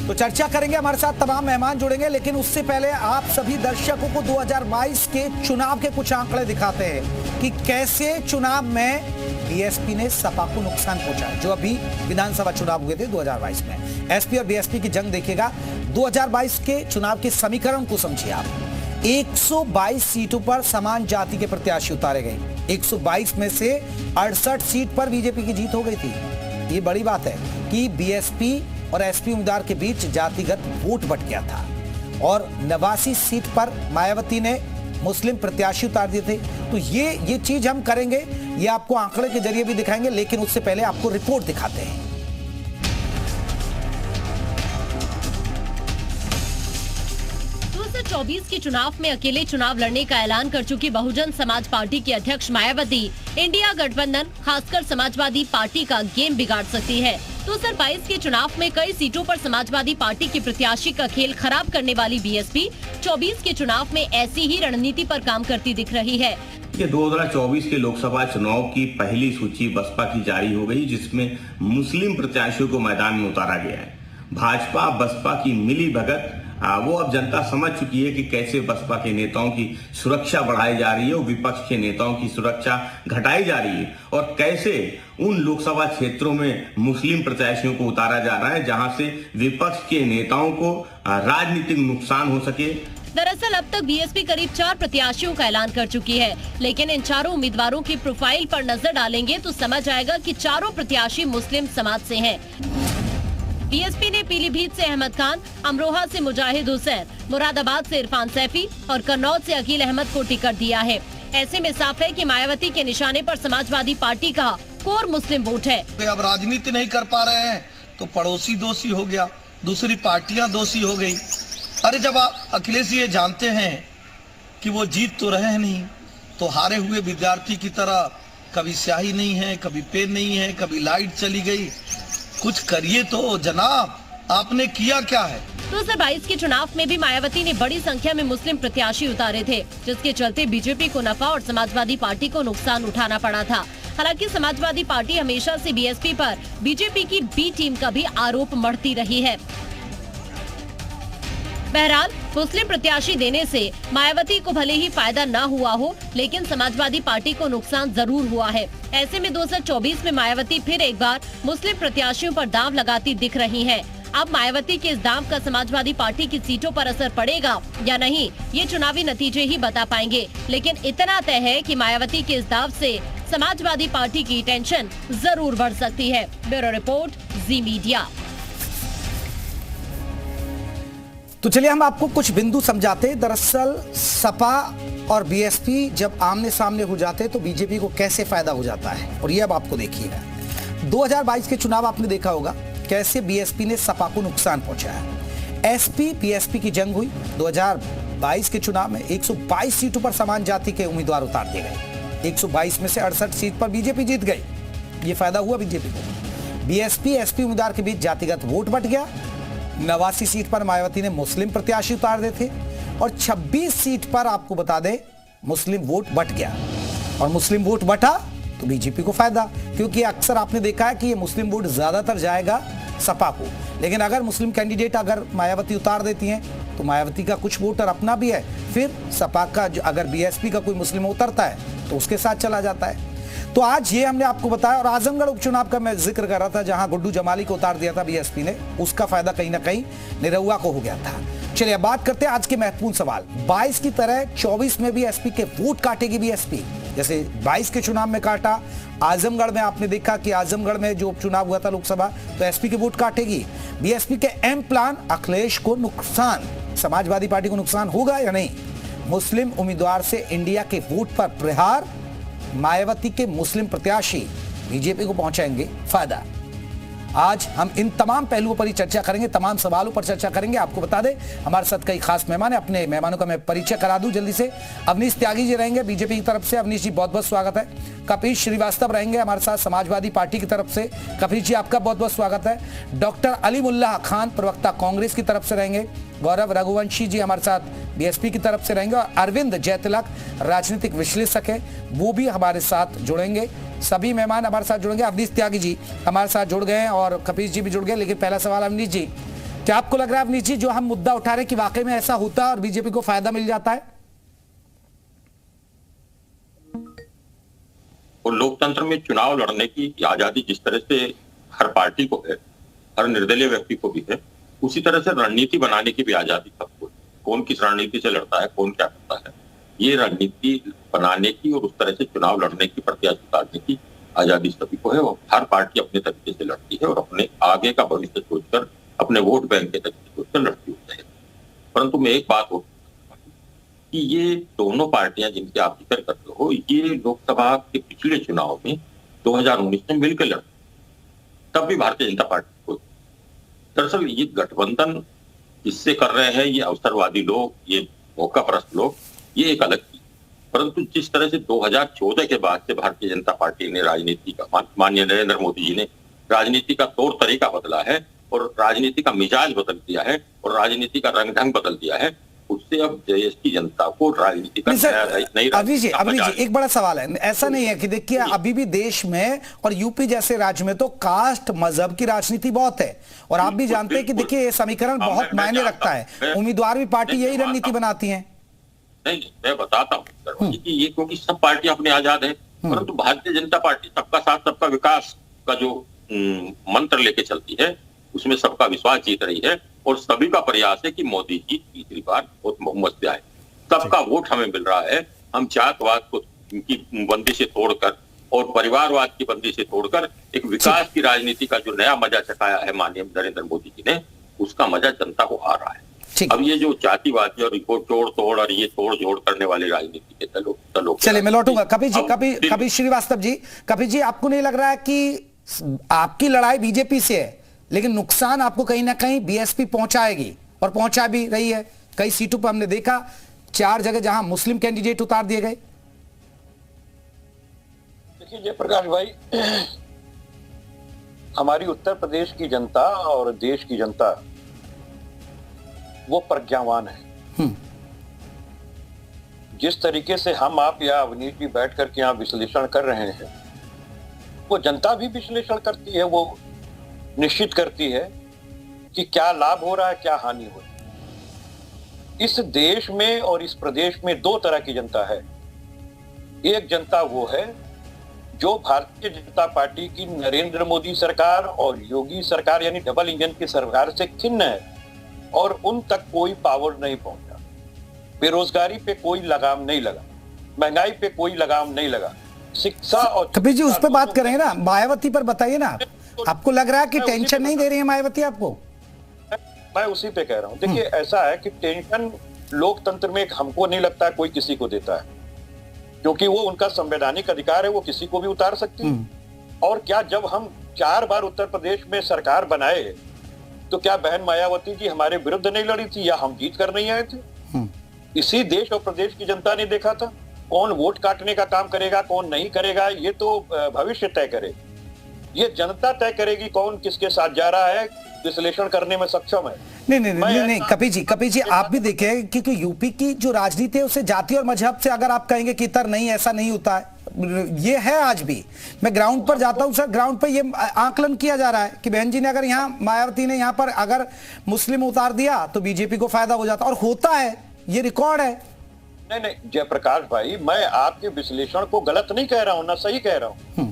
तो चर्चा करेंगे, हमारे साथ तमाम मेहमान जुड़ेंगे, लेकिन उससे पहले आप सभी दर्शकों को 2022 के चुनाव के कुछ आंकड़े दिखाते हैं कि कैसे चुनाव में बीएसपी ने सपा को नुकसान पहुंचा, जो अभी विधानसभा चुनाव हुए थे 2022 में। एसपी और बीएसपी की जंग देखिएगा। 2022 के चुनाव के समीकरण को समझिए आप। 122 सीटों पर समान जाति के प्रत्याशी उतारे गए। 122 में से 68 सीट पर बीजेपी की जीत हो गई थी। ये बड़ी बात है कि बीएसपी और एसपी उम्मीदवार के बीच जातिगत वोट बट गया था और 89 सीट पर मायावती ने मुस्लिम प्रत्याशी उतार दिए थे। तो ये चीज हम करेंगे, ये आपको आंकड़े के जरिए भी दिखाएंगे, लेकिन उससे पहले आपको रिपोर्ट दिखाते हैं। चौबीस के चुनाव में अकेले चुनाव लड़ने का ऐलान कर चुकी बहुजन समाज पार्टी की अध्यक्ष मायावती इंडिया गठबंधन खासकर समाजवादी पार्टी का गेम बिगाड़ सकती है। 2022 के चुनाव में कई सीटों पर समाजवादी पार्टी के प्रत्याशी का खेल खराब करने वाली बीएसपी 24 के चुनाव में ऐसी ही रणनीति पर काम करती दिख रही है। 2024 के लोकसभा चुनाव की पहली सूची बसपा की जारी हो गई, जिसमें मुस्लिम प्रत्याशियों को मैदान में उतारा गया है। भाजपा बसपा की मिली भगत वो अब जनता समझ चुकी है कि कैसे बसपा के नेताओं की सुरक्षा बढ़ाई जा रही है और विपक्ष के नेताओं की सुरक्षा घटाई जा रही है, और कैसे उन लोकसभा क्षेत्रों में मुस्लिम प्रत्याशियों को उतारा जा रहा है जहां से विपक्ष के नेताओं को राजनीतिक नुकसान हो सके। दरअसल अब तक बीएसपी करीब 4 प्रत्याशियों का ऐलान कर चुकी है, लेकिन इन चारों उम्मीदवारों की प्रोफाइल पर नजर डालेंगे तो समझ आएगा कि चारों प्रत्याशी मुस्लिम समाज से हैं। बीएसपी ने पीलीभीत से अहमद खान, अमरोहा से मुजाहिद हुसैन, मुरादाबाद से इरफान सैफी और कन्नौज से अकील अहमद को टिकट दिया है। ऐसे में साफ है कि मायावती के निशाने पर समाजवादी पार्टी का कोर मुस्लिम वोट है। अब राजनीति नहीं कर पा रहे हैं तो पड़ोसी दोषी हो गया, दूसरी पार्टियां दोषी हो गई। अरे जब आप अखिलेश ये जानते हैं कि वो जीत तो रहे नहीं, तो हारे हुए विद्यार्थी की तरह कभी स्याही नहीं है, कभी पेन नहीं है, कभी लाइट चली गई, कुछ करिए तो जनाब, आपने किया क्या है। 2022 के चुनाव में भी मायावती ने बड़ी संख्या में मुस्लिम प्रत्याशी उतारे थे, जिसके चलते बीजेपी को नफा और समाजवादी पार्टी को नुकसान उठाना पड़ा था। हालांकि समाजवादी पार्टी हमेशा से बीएसपी पर बीजेपी की बी टीम का भी आरोप मढ़ती रही है। बहरहाल मुस्लिम प्रत्याशी देने से मायावती को भले ही फायदा न हुआ हो, लेकिन समाजवादी पार्टी को नुकसान जरूर हुआ है। ऐसे में 2024 में मायावती फिर एक बार मुस्लिम प्रत्याशियों पर दांव लगाती दिख रही हैं। अब मायावती के इस दांव का समाजवादी पार्टी की सीटों पर असर पड़ेगा या नहीं, ये चुनावी नतीजे ही बता पाएंगे। लेकिन इतना तय है कि मायावती के इस दांव से समाजवादी पार्टी की टेंशन जरूर बढ़ सकती है। ब्यूरो रिपोर्ट, जी मीडिया। तो चलिए हम आपको कुछ बिंदु समझाते हैं। दरअसल सपा और बीएसपी जब आमने सामने हो जाते हैं तो बीजेपी को कैसे फायदा हो जाता है, और ये अब आपको देखिएगा। 2022 के चुनाव आपने देखा होगा कैसे बीएसपी ने सपा को नुकसान पहुंचाया। एसपी बीएसपी की जंग हुई। 2022 के चुनाव में 122 सीटों पर समान जाति के उम्मीदवार उतार दिए गए। 122 में से 68 सीट पर बीजेपी जीत गई। ये फायदा हुआ बीजेपी को। बीएसपी एसपी उम्मीदवार के बीच जातिगत वोट बट गया। 89 सीट पर मायावती ने मुस्लिम प्रत्याशी उतार दिए थे और 26 सीट पर आपको बता दें मुस्लिम वोट बट गया। और मुस्लिम वोट बटा तो बीजेपी को फायदा, क्योंकि अक्सर आपने देखा है कि ये मुस्लिम वोट ज्यादातर जाएगा सपा को। लेकिन अगर मुस्लिम कैंडिडेट अगर मायावती उतार देती हैं तो मायावती का कुछ वोटर अपना भी है, फिर सपा का अगर बीएसपी का कोई मुस्लिम उतरता है तो उसके साथ चला जाता है। तो आज ये हमने आपको बताया। और आजमगढ़ उपचुनाव का मैं जिक्र कर रहा था, जहां गुड्डू जमाली को उतार दिया था बीएसपी ने, उसका फायदा कहीं ना कहीं निरहुआ को हो गया था। चलिए बात करते हैं आज के महत्वपूर्ण सवाल। 22 की तरह 24 में भी एसपी के वोट काटेगी बीएसपी, जैसे 22 के चुनाव में काटा। आजमगढ़ में आपने देखा कि आजमगढ़ में जो उपचुनाव हुआ था लोकसभा, तो एसपी के वोट काटेगी। बीएसपी के एम प्लान अखिलेश को नुकसान, समाजवादी पार्टी को नुकसान होगा या नहीं। मुस्लिम उम्मीदवार से इंडिया के वोट पर प्रहार, मायावती के मुस्लिम प्रत्याशी बीजेपी को पहुंचाएंगे फायदा। आज हम इन तमाम पहलुओं पर ही चर्चा करेंगे, तमाम सवालों पर चर्चा करेंगे। आपको बता दें हमारे साथ कई खास मेहमान हैं। अपने मेहमानों का मैं परिचय करा दूं जल्दी से। अवनीश त्यागी जी रहेंगे बीजेपी की तरफ से। अवनीश जी बहुत बहुत स्वागत है। कपीश श्रीवास्तव रहेंगे हमारे साथ समाजवादी पार्टी की तरफ से। कपीश जी आपका बहुत बहुत स्वागत है। डॉक्टर अलीमुल्लाह खान प्रवक्ता कांग्रेस की तरफ से रहेंगे। गौरव रघुवंशी जी हमारे साथ बीएसपी की तरफ से रहेंगे। और अरविंद जयतिलक राजनीतिक विश्लेषक है, वो भी हमारे साथ जुड़ेंगे। सभी मेहमान हमारे साथ जुड़ेंगे। अवनीश त्यागी जी हमारे साथ जुड़ गए हैं और कपीश जी भी जुड़ गए। लेकिन पहला सवाल अवनीश जी, क्या आपको लग रहा है अवनीश जी जो हम मुद्दा उठा रहे हैं कि वाकई में ऐसा होता है और बीजेपी को फायदा मिल जाता है? और लोकतंत्र में चुनाव लड़ने की आजादी जिस तरह से हर पार्टी को है, हर निर्दलीय व्यक्ति को भी है, उसी तरह से रणनीति बनाने की भी आजादी सबको है। कौन किस रणनीति से लड़ता है, कौन क्या करता है, ये रणनीति बनाने की और उस तरह से चुनाव लड़ने की, प्रत्याशी उतारने की आजादी सभी को है। और हर पार्टी अपने तरीके से लड़ती है और अपने आगे का भविष्य सोचकर, अपने वोट बैंक के तरीके से सोचकर लड़ती होती है। परंतु मैं एक बात हो कि ये दोनों पार्टियां जिनकी आप जिक्र करते हो, ये लोकसभा के पिछले चुनाव में 2019 में मिलकर लड़े, तब भी भारतीय जनता पार्टी को। दरअसल ये गठबंधन किससे कर रहे हैं, ये अवसरवादी लोग, ये मौकापरस्त लोग, ये एक अलग चीज। परंतु जिस तरह से 2014 के बाद से भारतीय जनता पार्टी ने राजनीति का, माननीय नरेंद्र मोदी जी ने राजनीति का तौर तरीका बदला है और राजनीति का मिजाज बदल दिया है और राजनीति का रंग ढंग बदल दिया है, उससे अब देश की जनता को राजनीति का नई अभी जी एक बड़ा सवाल है। ऐसा नहीं है कि देखिए अभी भी देश में और यूपी जैसे राज्य में तो कास्ट मजहब की राजनीति बहुत है और आप भी जानते हैं कि देखिए ये समीकरण बहुत मायने रखता है। उम्मीदवार भी पार्टी यही रणनीति बनाती है। नहीं, मैं बताता हूँ कि ये क्योंकि सब पार्टियां अपने आजाद है, परंतु भारतीय जनता पार्टी सबका साथ सबका विकास का जो मंत्र लेके चलती है, उसमें सबका विश्वास जीत रही है और सभी का प्रयास है कि मोदी जी तीसरी बार बहुमत से आए। सबका वोट हमें मिल रहा है। हम जातवाद को की बंदी से तोड़कर और परिवारवाद की बंदी से तोड़कर एक विकास की राजनीति का जो नया मजा चखाया है माननीय नरेंद्र मोदी जी ने, उसका मजा जनता को आ रहा है। अब ये जो जातिवादी और तोड़ तोड़ और ये तोड़ जोड़ करने वाले राजनीति के दलों चलिए मैं लौटूंगा कभी श्रीवास्तव जी। कभी जी आपको नहीं लग रहा है कि आपकी लड़ाई बीजेपी से है लेकिन नुकसान आपको कहीं ना कहीं बीएसपी पहुंचाएगी और पहुंचा भी रही है? कई सीटों पर हमने देखा 4 जगह जहां मुस्लिम कैंडिडेट उतार दिए गए। देखिए जयप्रकाश भाई, हमारी उत्तर प्रदेश की जनता और देश की जनता वो प्रज्ञावान है। जिस तरीके से हम आप या अवनीश जी बैठ करके यहाँ विश्लेषण कर रहे हैं, वो जनता भी विश्लेषण करती है, वो निश्चित करती है कि क्या लाभ हो रहा है, क्या हानि हो रही है। इस देश में और इस प्रदेश में 2 तरह की जनता है। एक जनता वो है जो भारतीय जनता पार्टी की नरेंद्र मोदी सरकार और योगी सरकार यानी डबल इंजन की सरकार से खिन्न है और उन तक कोई पावर नहीं पहुंचा। बेरोजगारी पे कोई लगाम नहीं लगा, महंगाई पे कोई लगाम नहीं लगा, शिक्षा और कबीर जी उस पर बात करें ना, मायावती पर बताइए ना। आपको लग रहा है कि टेंशन नहीं दे रही है मायावती आपको? मैं उसी पे कह रहा हूं। देखिए ऐसा है कि टेंशन लोकतंत्र में हमको नहीं लगता कोई किसी को देता है, क्योंकि वो उनका संवैधानिक अधिकार है, वो किसी को भी उतार सकती है। और क्या जब हम 4 बार उत्तर प्रदेश में सरकार बनाए तो क्या बहन मायावती जी हमारे विरुद्ध नहीं लड़ी थी या हम जीत कर नहीं आए थे? इसी देश और प्रदेश की जनता ने देखा था। कौन वोट काटने का काम करेगा, कौन नहीं करेगा, ये तो भविष्य तय करे। ये जनता तय करेगी कौन किसके साथ जा रहा है, विश्लेषण करने में सक्षम है। नहीं कपी जी आप भी देखें क्योंकि यूपी की जो राजनीति है उसे जाति और मजहब से अगर आप कहेंगे कि इतर नहीं, ऐसा नहीं होता है, ये है। आज भी मैं ग्राउंड पर जाता हूं सर, ग्राउंड पर ये आकलन किया जा रहा है कि बहन जी ने अगर यहाँ मायावती ने यहाँ पर अगर मुस्लिम उतार दिया तो बीजेपी को फायदा हो जाता, और होता है, ये रिकॉर्ड है। नहीं जयप्रकाश भाई, मैं आपके विश्लेषण को गलत नहीं कह रहा हूं ना, सही कह रहा हूं।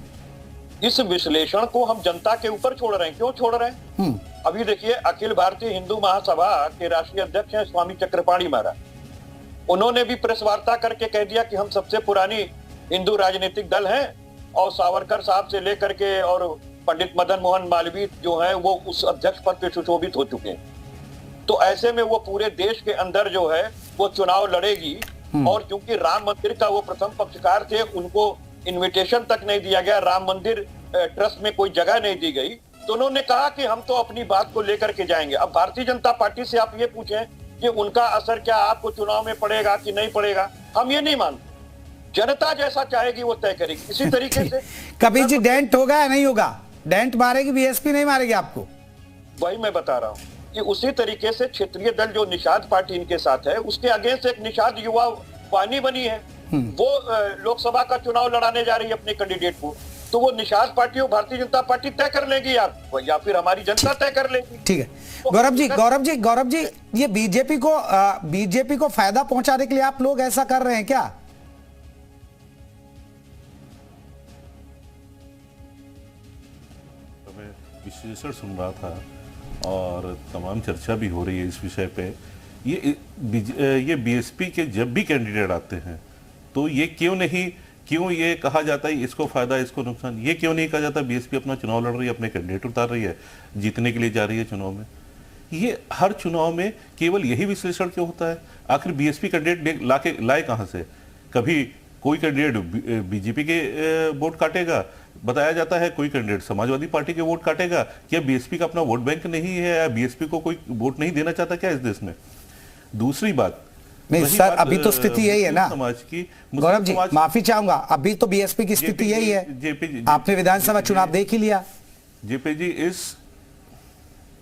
इस विश्लेषण को हम जनता के ऊपर छोड़ रहे हैं। क्यों छोड़ रहे हैं? अभी देखिए अखिल भारतीय हिंदू महासभा के राष्ट्रीय अध्यक्ष हैं स्वामी चक्रपाणी महाराज, उन्होंने भी प्रेस वार्ता करके कह दिया कि हम सबसे पुरानी हिंदू राजनीतिक दल हैं और सावरकर साहब से लेकर के और पंडित मदन मोहन मालवीय जो है वो उस अध्यक्ष पद पे सुशोभित हो चुके हैं। तो ऐसे में वो पूरे देश के अंदर जो है वो चुनाव लड़ेगी। और क्योंकि राम मंदिर का वो प्रथम पक्षकार थे, उनको इनविटेशन तक नहीं दिया गया, राम मंदिर ट्रस्ट में कोई जगह नहीं दी गई, तो उन्होंने कहा कि हम तो अपनी बात को लेकर के जाएंगे। अब भारतीय जनता पार्टी से आप ये पूछें कि उनका असर क्या आपको चुनाव में पड़ेगा कि नहीं पड़ेगा, हम ये नहीं मानते। जनता जैसा चाहेगी वो तय करेगी। इसी तरीके से कभी जी डेंट होगा या नहीं होगा? डेंट मारेगी बीएसपी, नहीं मारेगी आपको? वही मैं बता रहा हूँ कि उसी तरीके से क्षेत्रीय दल जो निषाद पार्टी इनके साथ है, उसके अगेंस्ट एक निषाद युवा वाहिनी बनी है, वो लोकसभा का चुनाव लड़ाने जा रही है अपने कैंडिडेट को। तो वो निषाद पार्टी और भारतीय जनता पार्टी तय कर लेगी या फिर हमारी जनता तय कर लेगी। ठीक है गौरव जी ये बीजेपी को फायदा पहुंचाने के लिए आप लोग ऐसा कर रहे हैं क्या? विश्लेषण सुन रहा था और तमाम चर्चा भी हो रही है इस विषय पे। ये बीएसपी के जब भी कैंडिडेट आते हैं तो ये क्यों ये कहा जाता है इसको फायदा इसको नुकसान, ये क्यों नहीं कहा जाता बीएसपी अपना चुनाव लड़ रही है, अपने कैंडिडेट उतार रही है, जीतने के लिए जा रही है चुनाव में। ये हर चुनाव में केवल यही विश्लेषण क्यों होता है? आखिर बीएसपी कैंडिडेट लाए कहां से? कभी कोई कैंडिडेट बीजेपी के वोट काटेगा, बताया जाता है कोई कैंडिडेट समाजवादी पार्टी के वोट काटेगा। क्या बीएसपी का अपना वोट बैंक नहीं है या बीएसपी को कोई वोट नहीं देना चाहता क्या इस देश में? दूसरी बात नहीं सर, अभी तो स्थिति यही है ना समाज की। गौरव जी माफी चाहूंगा, अभी तो बीएसपी की स्थिति यही है। आपने विधानसभा चुनाव देख ही लिया।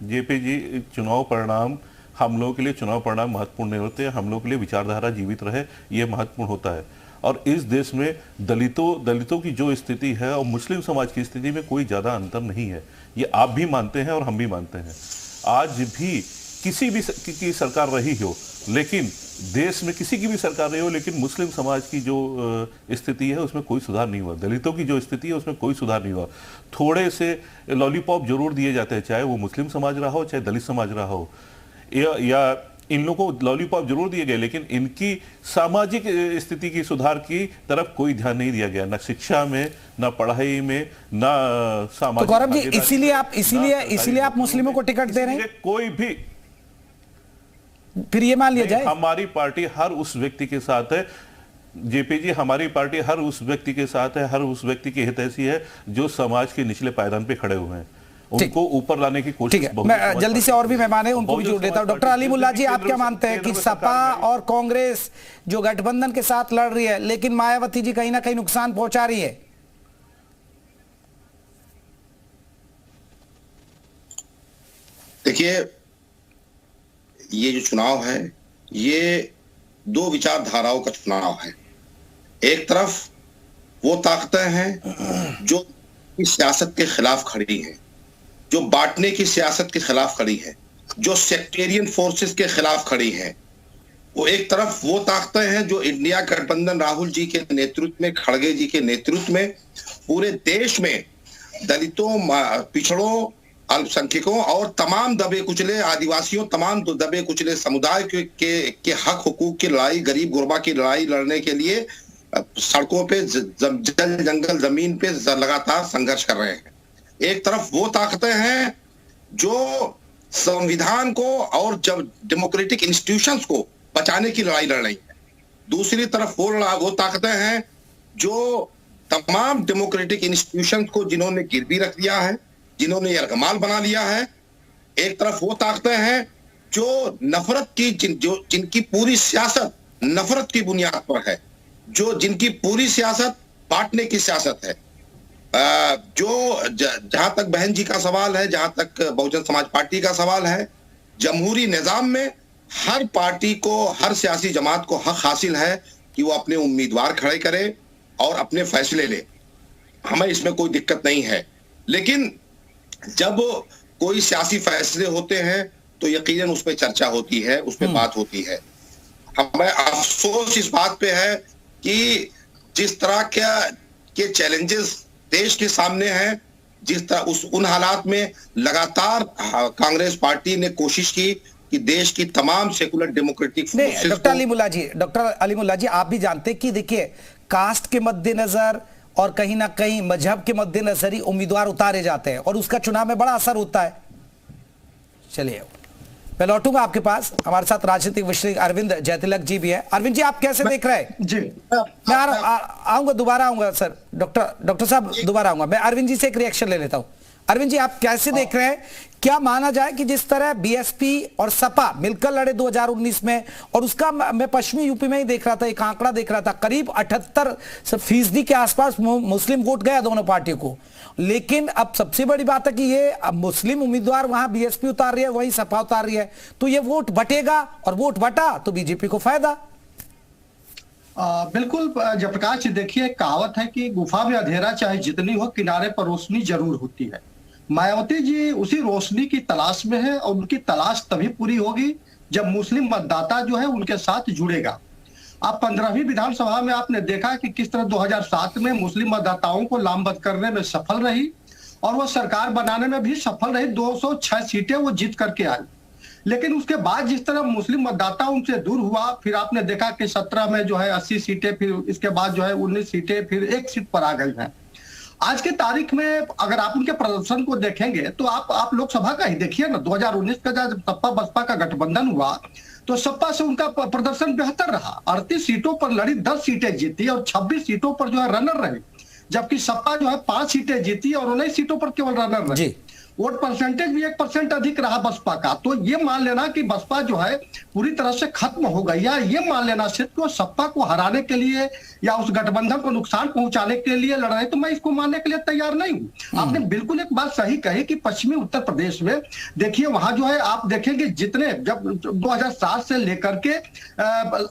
जेपी चुनाव परिणाम हम लोगों के लिए चुनाव परिणाम महत्वपूर्ण नहीं होते, हम लोगों के लिए विचारधारा जीवित रहे ये महत्वपूर्ण होता है। और इस देश में दलितों की जो स्थिति है और मुस्लिम समाज की स्थिति में कोई ज्यादा अंतर नहीं है, ये आप भी मानते हैं और हम भी मानते हैं। आज भी किसी भी की सरकार रही हो, लेकिन देश में किसी की भी सरकार रही हो, लेकिन मुस्लिम समाज की जो स्थिति है उसमें कोई सुधार नहीं हुआ, दलितों की जो स्थिति है उसमें कोई सुधार नहीं हुआ। थोड़े से लॉलीपॉप जरूर दिए जाते हैं, चाहे वो मुस्लिम समाज रहा हो चाहे दलित समाज रहा हो, या इन लोगों को लॉलीपॉप जरूर दिए गए, लेकिन इनकी सामाजिक स्थिति की सुधार की तरफ कोई ध्यान नहीं दिया गया, ना शिक्षा में, ना पढ़ाई में, ना सामाजिक। तो गौरव जी इसीलिए आप मुस्लिमों को टिकट दे रहे हैं? कोई भी फिर ये मान लिया जाए हमारी पार्टी हर उस व्यक्ति के साथ है, जेपी जी हमारी पार्टी हर उस व्यक्ति के साथ है, हर उस व्यक्ति की हितैषी है जो समाज के निचले पायदान पे खड़े हुए हैं, उनको ऊपर लाने की कोशिश। ठीक है, मैं जल्दी से और भी मेहमान है उनको भी जोड़ देता हूं। डॉक्टर अलीमुल्लाह जी, आप क्या मानते हैं कि सपा और कांग्रेस जो गठबंधन के साथ लड़ रही है, लेकिन मायावती जी कहीं ना कहीं नुकसान पहुंचा रही है? देखिए, ये जो चुनाव है ये दो विचारधाराओं का चुनाव है। एक तरफ वो ताकतें हैं जो इस सियासत के खिलाफ खड़ी हैं, जो बांटने की सियासत के खिलाफ खड़ी है, जो सेक्टेरियन फोर्सेस के खिलाफ खड़ी है। वो एक तरफ वो ताकतें हैं जो इंडिया गठबंधन राहुल जी के नेतृत्व में, खड़गे जी के नेतृत्व में पूरे देश में दलितों, पिछड़ों, अल्पसंख्यकों और तमाम दबे कुचले आदिवासियों, तमाम दबे कुचले समुदाय के हक हुकूक की लड़ाई, गरीब गुरबा की लड़ाई लड़ने के लिए सड़कों पे, जल जंगल जमीन पे लगातार संघर्ष कर रहे हैं। एक तरफ वो ताकतें हैं जो संविधान को और जब डेमोक्रेटिक इंस्टीट्यूशंस को बचाने की लड़ाई लड़ रही है। दूसरी तरफ वो ताकतें हैं जो तमाम डेमोक्रेटिक इंस्टीट्यूशंस को जिन्होंने गिरवी रख दिया है, जिन्होंने यरगमाल बना लिया है। एक तरफ वो ताकतें हैं जो नफरत की, जिनकी पूरी सियासत नफरत की बुनियाद पर है, जिनकी पूरी सियासत बांटने की सियासत है। जहां तक बहन जी का सवाल है, जहां तक बहुजन समाज पार्टी का सवाल है, जमहूरी निजाम में हर पार्टी को, हर सियासी जमात को हक हासिल है कि वो अपने उम्मीदवार खड़े करे और अपने फैसले ले। हमें इसमें कोई दिक्कत नहीं है, लेकिन जब कोई सियासी फैसले होते हैं तो यकीनन उस पर चर्चा होती है, उस पर बात होती है। हमें अफसोस इस बात पे है कि जिस तरह के चैलेंजेस देश के सामने हैं, जिस तरह उन हालात में लगातार कांग्रेस पार्टी ने कोशिश की कि देश की तमाम सेकुलर डेमोक्रेटिक डॉक्टर अलीमुल्लाह जी आप भी जानते कि देखिए कास्ट के मद्देनजर और कहीं ना कहीं मजहब के मद्देनजर ही उम्मीदवार उतारे जाते हैं और उसका चुनाव में बड़ा असर होता है। चलिए मैं लौटूंगा आपके पास, हमारे साथ राजनीतिक विश्लेषक अरविंद जयतिलक जी भी है। अरविंद जी आप कैसे देख रहे हैं? जी मैं आऊंगा, दोबारा आऊंगा सर, डॉक्टर साहब दोबारा आऊंगा। मैं अरविंद जी से एक रिएक्शन ले लेता हूं। अरविंद जी आप कैसे देख रहे हैं, क्या माना जाए कि जिस तरह बीएसपी और सपा मिलकर लड़े 2019 में, और उसका मैं पश्चिमी यूपी में ही देख रहा था, एक आंकड़ा देख रहा था, करीब 78% के आसपास मुस्लिम वोट गया दोनों पार्टियों को। लेकिन अब सबसे बड़ी बात है कि ये अब मुस्लिम उम्मीदवार वहां बीएसपी उतार रही है, वहीं सपा उतार रही है, तो ये वोट बटेगा, और वोट बटा तो बीजेपी को फायदा। बिल्कुल जयप्रकाश जी, देखिए कहावत है कि गुफा में अंधेरा चाहे जितनी हो, किनारे पर रोशनी जरूर होती है। मायावती जी उसी रोशनी की तलाश में है और उनकी तलाश तभी पूरी होगी जब मुस्लिम मतदाता जो है उनके साथ जुड़ेगा। आप 15वीं विधानसभा में आपने देखा कि किस तरह 2007 में मुस्लिम मतदाताओं को लामबंद करने में सफल रही और वो सरकार बनाने में भी सफल रही। 206 सीटें वो जीत करके आई। लेकिन उसके बाद जिस तरह मुस्लिम मतदाता उनसे दूर हुआ, फिर आपने देखा कि 17 में जो है 80 सीटें, फिर इसके बाद जो है 19 सीटें, फिर 1 सीट पर आ गई हैं। आज के तारीख में अगर आप उनके प्रदर्शन को देखेंगे तो आप लोकसभा का ही देखिए ना। 2019 का जब सपा बसपा का गठबंधन हुआ तो सपा से उनका प्रदर्शन बेहतर रहा। 38 सीटों पर लड़ी, 10 सीटें जीती और 26 सीटों पर जो है रनर रही, जबकि सपा जो है 5 सीटें जीती और 19 सीटों पर केवल रनर रही। वोट परसेंटेज भी 1% अधिक रहा बसपा का। तो ये मान लेना कि बसपा जो है पूरी तरह से खत्म हो गई, या ये मान लेना सिर्फ को सपा को हराने के लिए या उस गठबंधन को नुकसान पहुंचाने के लिए लड़ रहे, तो मैं इसको मानने के लिए तैयार नहीं हूं। आपने बिल्कुल एक बात सही कही कि पश्चिमी उत्तर प्रदेश में देखिए, वहां जो है आप देखेंगे जितने जब 2007 से लेकर के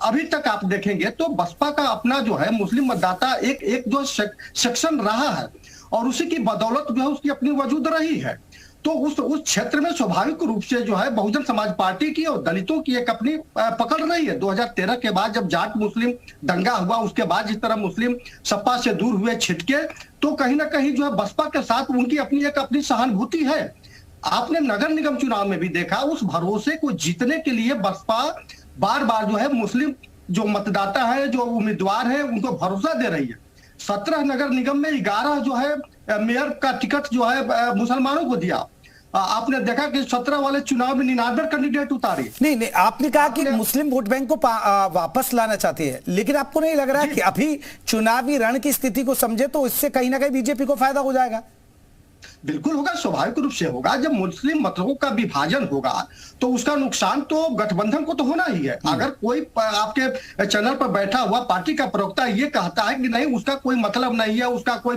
अभी तक आप देखेंगे तो बसपा का अपना जो है मुस्लिम मतदाता एक जो सेक्शन रहा है और उसी की बदौलत जो है उसकी अपनी वजूद रही है। तो उस क्षेत्र में स्वाभाविक रूप से जो है बहुजन समाज पार्टी की और दलितों की एक अपनी पकड़ रही है। 2013 के बाद जब जाट मुस्लिम दंगा हुआ, उसके बाद जिस तरह मुस्लिम सपा से दूर हुए छिटके, तो कहीं ना कहीं जो है बसपा के साथ उनकी अपनी सहानुभूति है। आपने नगर निगम चुनाव में भी देखा, उस भरोसे को जीतने के लिए बसपा बार बार जो है मुस्लिम जो मतदाता है, जो उम्मीदवार है, उनको भरोसा दे रही है। 17 नगर निगम में 11 जो है मेयर का टिकट जो है मुसलमानों को दिया। आपने देखा कि 17 वाले चुनाव में 99 कैंडिडेट उतारे। नहीं, आपने कहा कि मुस्लिम वोट बैंक को वापस लाना चाहती है, लेकिन आपको नहीं लग रहा है कि अभी चुनावी रण की स्थिति को समझे तो इससे कहीं ना कहीं बीजेपी को फायदा हो जाएगा? बिल्कुल होगा, स्वाभाविक रूप से होगा। जब मुस्लिम मतों का विभाजन होगा तो उसका नुकसान तो गठबंधन को तो होना ही है। अगर कोई आपके चैनल पर बैठा हुआ पार्टी का प्रवक्ता ये कहता है कि नहीं उसका कोई मतलब नहीं है, उसका कोई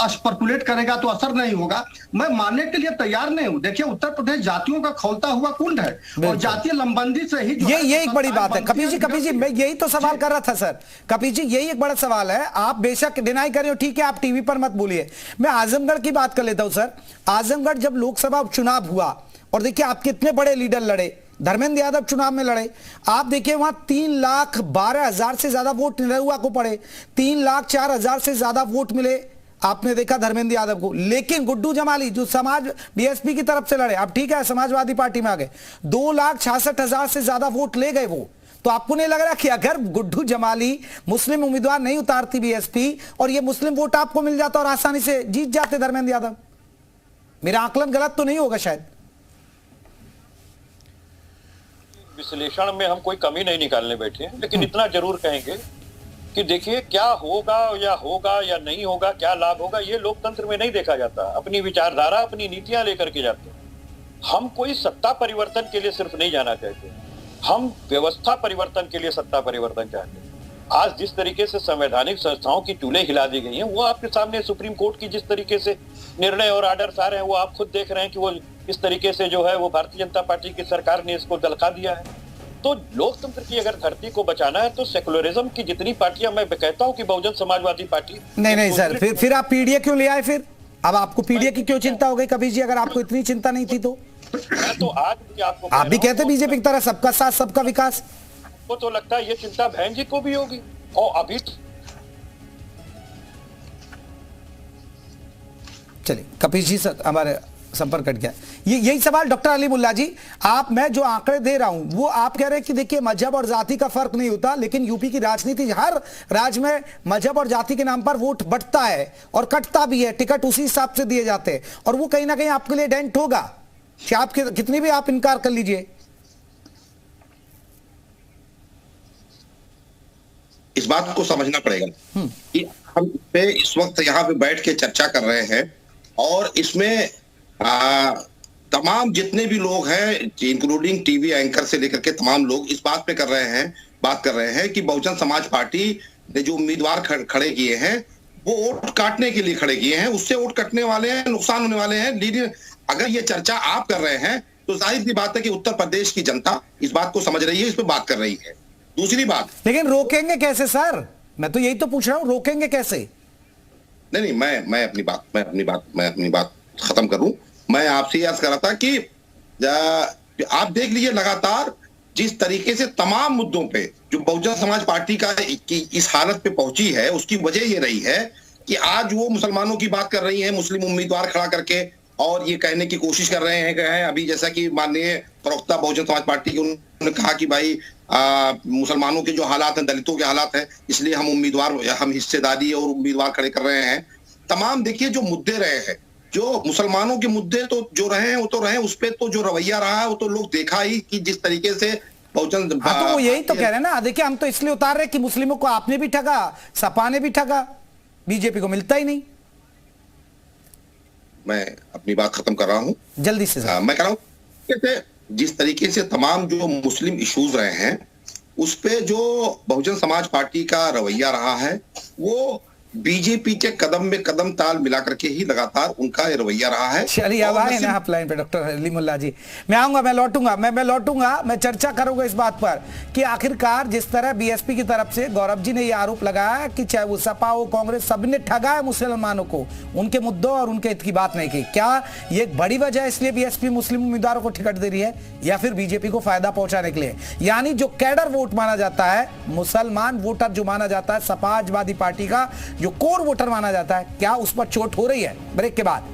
स्पेकुलेट करेगा तो असर नहीं होगा, मैं मानने के लिए तैयार नहीं हूं। देखिए, उत्तर प्रदेश जातियों का खौलता हुआ कुंड है और जातीय लंबंदी से ही ये एक बड़ी बात है। कपिल जी मैं यही तो सवाल कर रहा था सर। कपिल जी, यही एक बड़ा सवाल है। आप बेशक डिनाई कर रहे हो, ठीक है, आप टीवी पर मत बोलिए। मैं आजमगढ़ की बात कर लेता हूं सर। आजमगढ़ जब लोकसभा उपचुनाव हुआ और देखिए आप कितने बड़े लीडर लड़े, धर्मेंद्र यादव चुनाव में लड़े, आप देखिए वहां 3,12,000 से ज्यादा वोट निरहुआ को पड़े, 3,04,000 से ज्यादा वोट मिले आपने देखा धर्मेंद्र यादव को। लेकिन गुड्डू जमाली जो समाज बीएसपी की तरफ से लड़े, अब ठीक है समाजवादी पार्टी में आ गए, 2,66,000 से ज्यादा वोट ले गए वो। तो आपको नहीं लग रहा कि अगर गुड्डू जमाली मुस्लिम उम्मीदवार नहीं उतारती बीएसपी और ये मुस्लिम वोट आपको मिल जाता और आसानी से जीत जाते धर्मेंद्र यादव? मेरा आकलन गलत तो नहीं होगा शायद? विश्लेषण में हम कोई कमी नहीं निकालने बैठे हैं, लेकिन इतना जरूर कहेंगे कि देखिए क्या होगा या नहीं होगा, क्या लाभ होगा, ये लोकतंत्र में नहीं देखा जाता। अपनी विचारधारा, अपनी नीतियां लेकर के जाते हैं। हम कोई सत्ता परिवर्तन के लिए सिर्फ नहीं जाना चाहते, हम व्यवस्था परिवर्तन के लिए सत्ता परिवर्तन चाहते हैं। आज जिस तरीके से संवैधानिक संस्थाओं की चूल्हे हिला दी गई हैं, वो आपके सामने सुप्रीम कोर्ट की जिस तरीके से निर्णय और आर्डर्स आ रहे हैं, वो आप खुद देख रहे हैं कि वो इस तरीके से जो है वो भारतीय जनता पार्टी की सरकार ने इसको दलका दिया है। तो लोकतंत्र की अगर धरती को बचाना है तो सेकुलरिज्म की जितनी पार्टियां, मैं कहता हूं कि बहुजन समाजवादी पार्टी नहीं सर, फिर आप पीडीए क्यों ले आए? फिर अब आपको पीडीए की क्यों चिंता हो गई कबीर जी? अगर आपको इतनी चिंता नहीं थी तो मैं तो आज भी आपको आप भी कहते बीजेपी की तरह सबका साथ सबका विकास। तो लगता है ये चिंता बहन जी को भी होगी। और अभी चलिए कपिल जी सर हमारे संपर्क कट गया। यही सवाल डॉक्टर अली मुल्ला जी, मैं जो आंकड़े दे रहा हूं वो आप कह रहे हैं कि देखिए मजहब और जाति का फर्क नहीं होता, लेकिन यूपी की राजनीति हर राज्य में मजहब और जाति के नाम पर वोट बढ़ता है और कटता भी है, टिकट उसी हिसाब से दिए जाते हैं और वो कहीं ना कहीं आपके लिए डेंट होगा, क्या आप कितनी भी आप इनकार कर लीजिए। इस बात को समझना पड़ेगा कि हम पे इस वक्त यहाँ पे बैठ के चर्चा कर रहे हैं और इसमें तमाम जितने भी लोग हैं इंक्लूडिंग टीवी एंकर से लेकर के तमाम लोग इस बात कर रहे हैं कि बहुजन समाज पार्टी ने जो उम्मीदवार खड़े किए हैं वो वोट काटने के लिए खड़े किए हैं, उससे वोट कटने वाले हैं, नुकसान होने वाले हैं। लीडर अगर ये चर्चा आप कर रहे हैं तो जाहिर सी बात है कि उत्तर प्रदेश की जनता इस बात को समझ रही है, इस पर बात कर रही है। दूसरी बात, लेकिन रोकेंगे कैसे सर? मैं तो यही तो पूछ रहा हूं, रोकेंगे कैसे? नहीं, मैं अपनी बात खत्म करूं। मैं आपसे यह अर्ज कर रहा था कि आप देख लीजिए लगातार जिस तरीके से तमाम मुद्दों पे जो बहुजन समाज पार्टी का की इस हालत पे पहुंची है, उसकी वजह ये रही है कि आज वो मुसलमानों की बात कर रही है, मुस्लिम उम्मीदवार खड़ा करके, और ये कहने की कोशिश कर रहे हैं अभी जैसा कि माननीय प्रवक्ता बहुजन समाज पार्टी के उन्होंने कहा कि भाई मुसलमानों के जो हालात हैं, दलितों के हालात हैं, इसलिए हम हिस्सेदारी और उम्मीदवार खड़े कर रहे हैं। तमाम देखिए जो मुद्दे रहे हैं, जो मुसलमानों के मुद्दे तो जो रहे हैं वो तो रहे, उस पे तो जो रवैया रहा है वो तो लोग देखा ही कि जिस तरीके से बहुजन। तो वो यही तो कह रहे हैं ना, देखिए हम तो इसलिए उतार रहे कि मुस्लिमों को आपने भी ठगा, सपा ने भी ठगा, बीजेपी को मिलता ही नहीं। मैं अपनी बात खत्म कर रहा हूं जल्दी से। मैं कह रहा हूं जिस तरीके से तमाम जो मुस्लिम इश्यूज रहे हैं, उस पे जो बहुजन समाज पार्टी का रवैया रहा है, वो बीजेपी के कदम में कदम ताल मिलाकर के ही लगातार उनका ये रवैया रहा है। चलिए अब आए ना आप लाइन पे डॉक्टर हलीमुल्लाह जी। मैं आऊंगा, मैं लौटूंगा, मैं चर्चा करूंगा इस बात पर कि आखिरकार जिस तरह बीएसपी की तरफ से गौरव जी ने यह आरोप लगाया कि चाहे वो सपा हो, कांग्रेस, सबने ठगा है मुसलमानों को, उनके मुद्दों और उनके हित की बात नहीं की। क्या ये एक बड़ी वजह है इसलिए बीएसपी मुस्लिम उम्मीदवारों को टिकट दे रही है, या फिर बीजेपी को फायदा पहुंचाने के लिए? यानी जो कैडर वोट माना जाता है, मुसलमान वोटर जो माना जाता है समाजवादी पार्टी का, जो कोर वोटर माना जाता है, क्या उस पर चोट हो रही है? ब्रेक के बाद